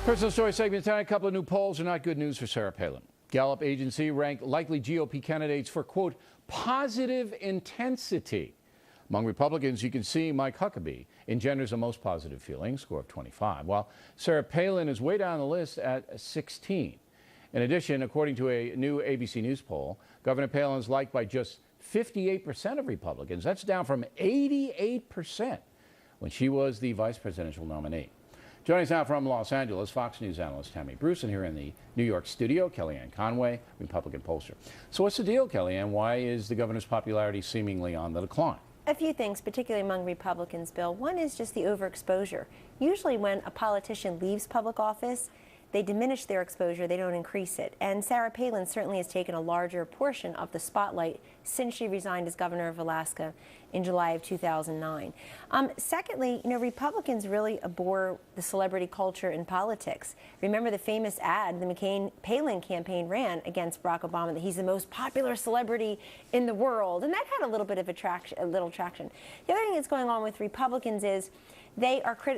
Personal story segment tonight. A couple of new polls are not good news for Sarah Palin. Gallup agency ranked likely GOP candidates for, quote, positive intensity. Among Republicans, you can see Mike Huckabee engenders the most positive feeling, score of 25, while Sarah Palin is way down the list at 16. In addition, according to a new ABC News poll, Governor Palin is liked by just 58% of Republicans. That's down from 88% when she was the vice presidential nominee. Joining us now from Los Angeles, Fox News analyst Tammy Bruce, and here in the New York studio, KellyAnne Conway, Republican pollster. So what's the deal, KellyAnne? Why is the governor's popularity seemingly on the decline? A few things, particularly among Republicans, Bill. One is just the overexposure. Usually when a politician leaves public office, they diminish their exposure, they don't increase it. And Sarah Palin certainly has taken a larger portion of the spotlight since she resigned as governor of Alaska in July of 2009. Secondly, Republicans really abhor the celebrity culture in politics. Remember the famous ad the McCain-Palin campaign ran against Barack Obama, that he's the most popular celebrity in the world, and that had a little bit of little traction. The other thing that's going on with Republicans is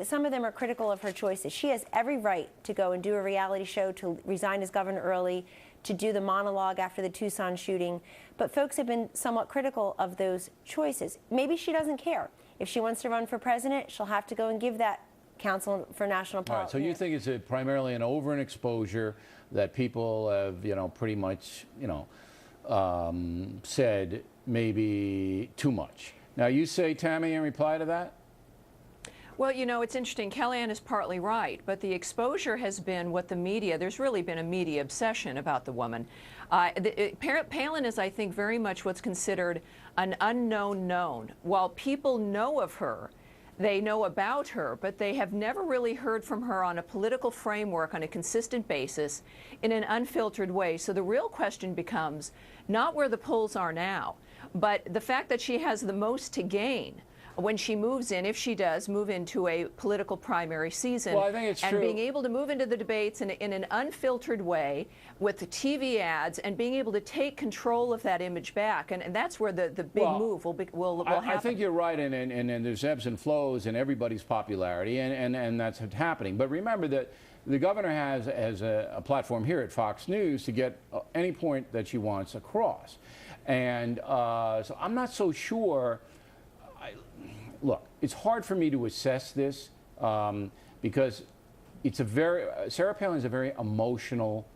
some of them are critical of her choices. She has every right to go and do a reality show, to resign as governor early, to do the monologue after the Tucson shooting. But folks have been somewhat critical of those choices. Maybe she doesn't care. If she wants to run for president, she'll have to go and give that counsel for national policy. All right, so you think it's primarily an over-exposure that people have, pretty much, said maybe too much. Now, you say, Tammy, in reply to that? Well, it's interesting. KellyAnne is partly right, but the exposure has been what the media, there's really been a media obsession about the woman. Palin is, I think, very much what's considered an unknown known. While people know of her, they know about her, but they have never really heard from her on a political framework on a consistent basis in an unfiltered way. So the real question becomes not where the polls are now, but the fact that she has the most to gain when she moves in, if she does move into a political primary season. Well, I think it's true. Being able to move into the debates in an unfiltered way with the TV ads and being able to take control of that image back. And that's where the big move will happen. I think you're right, and there's ebbs and flows in everybody's popularity, and that's what's happening. But remember that the governor has a platform here at Fox News to get any point that she wants across. And so I'm not so sure. Look, it's hard for me to assess this because Sarah Palin is a very emotional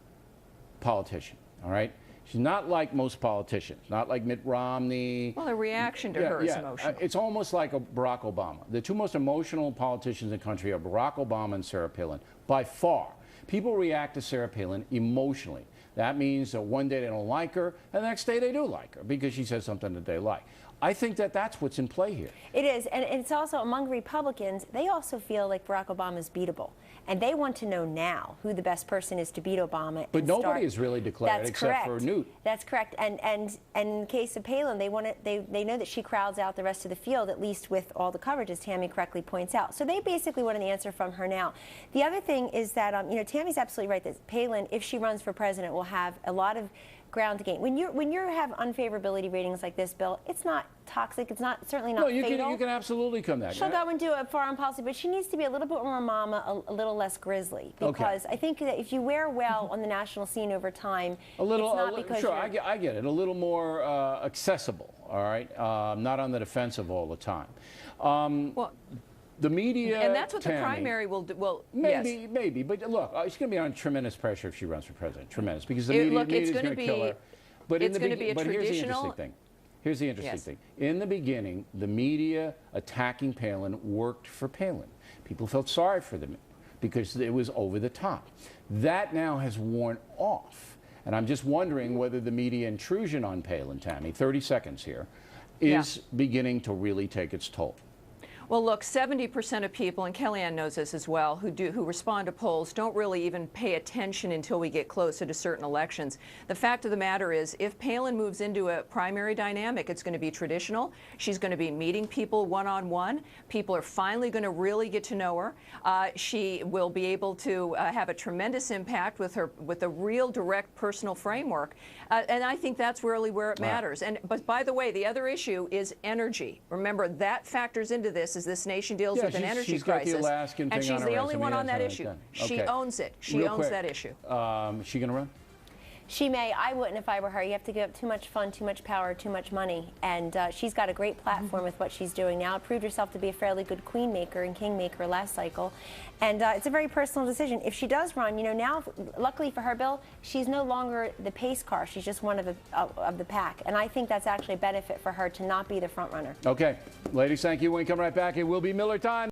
politician, all right? She's not like most politicians, not like Mitt Romney. Well, the reaction to her is emotional. It's almost like a Barack Obama. The two most emotional politicians in the country are Barack Obama and Sarah Palin, by far. People react to Sarah Palin emotionally. That means that one day they don't like her, and the next day they do like her because she says something that they like. I think that that's what's in play here. It is, and it's also among Republicans, they also feel like Barack Obama is beatable. And they want to know now who the best person is to beat Obama. But nobody has really declared except for Newt. That's correct. And in case of Palin, they know that she crowds out the rest of the field, at least with all the coverage, as Tammy correctly points out. So they basically want an answer from her now. The other thing is that, Tammy's absolutely right that Palin, if she runs for president, will have a lot of ground to gain. When you have unfavorability ratings like this, Bill, it's not toxic. It's certainly not fatal. No, you can absolutely come back. She'll go and do a foreign policy, but she needs to be a little bit more mama, a little less grisly. Because I think that if you wear well on the national scene over time, it's not because sure, I get it. A little more accessible, all right? Not on the defensive all the time. The media, and that's what Tammy, the primary will do. Well, maybe, but look, she's going to be on tremendous pressure if she runs for president. Tremendous, because the media is going to kill her. But it's going to be a traditional. Here's the interesting thing. In the beginning, the media attacking Palin worked for Palin. People felt sorry for them because it was over the top. That now has worn off, and I'm just wondering whether the media intrusion on Palin, Tammy, 30 seconds here, is beginning to really take its toll. Well, look, 70% of people, and KellyAnne knows this as well, who respond to polls don't really even pay attention until we get closer to certain elections. The fact of the matter is, if Palin moves into a primary dynamic, it's going to be traditional. She's going to be meeting people one-on-one. People are finally going to really get to know her. She will be able to have a tremendous impact with a real direct personal framework. And I think that's really where it matters. But by the way, the other issue is energy. Remember, that factors into this. as this nation deals Yeah, with an energy she's got crisis. the Alaskan and thing she's on her the only resume. one on that That's issue. all right, She okay. owns it. She Real owns quick, that issue. Is she going to run? She may. I wouldn't if I were her. You have to give up too much fun, too much power, too much money. And she's got a great platform with what she's doing now. Proved herself to be a fairly good queen maker and king maker last cycle. And it's a very personal decision. If she does run, you know, now, luckily for her, Bill, she's no longer the pace car. She's just one of the pack. And I think that's actually a benefit for her to not be the front runner. Okay. Ladies, thank you. When we come right back, it will be Miller time.